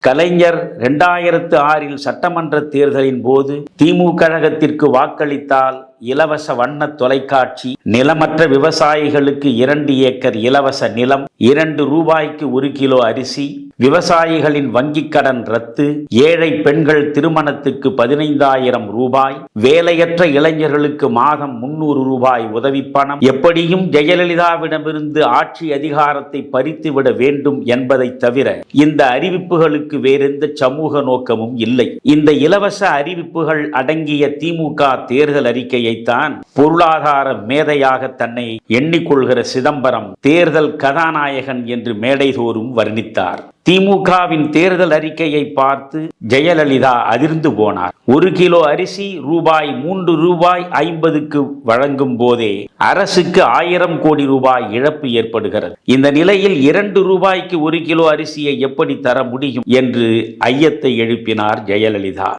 கலைஞர் 2006 சட்டமன்ற தேர்தலின் போது திமுக கழகத்திற்கு வாக்களித்தால் இலவச வண்ண தொலைக்காட்சி, நிலமற்ற விவசாயிகளுக்கு 2 ஏக்கர் இலவச நிலம், 2 ரூபாய்க்கு 1 கிலோ அரிசி, விவசாயிகளின் வங்கிக் கடன் ரத்து, ஏழை பெண்கள் திருமணத்துக்கு 15,000 ரூபாய், வேலையற்ற இளைஞர்களுக்கு மாதம் 300 ரூபாய் உதவிப்பணம், எப்படியும் ஜெயலலிதாவிடமிருந்து ஆட்சி அதிகாரத்தை பறித்துவிட வேண்டும் என்பதை தவிர இந்த அறிவிப்புகளுக்கு வேறெந்த சமூக நோக்கமும் இல்லை. இந்த இலவச அறிவிப்புகள் அடங்கிய திமுக தேர்தல் அறிக்கையைத்தான் பொருளாதார மேதையாக தன்னை எண்ணிக்கொள்கிற சிதம்பரம் தேர்தல் கதாநாயகன் என்று மேடைதோறும் வர்ணித்தார். திமுகவின் தேர்தல் அறிக்கையை பார்த்து ஜெயலலிதா அதிர்ந்து போனார். 1 கிலோ அரிசி ரூபாய் 3 ரூபாய் 50க்கு வழங்கும் போதே அரசுக்கு 1000 கோடி ரூபாய் இழப்பு ஏற்படுகிறது. இந்த நிலையில் 2 ரூபாய்க்கு 1 கிலோ அரிசியை எப்படி தர முடியும் என்று ஐயத்தை எழுப்பினார் ஜெயலலிதா.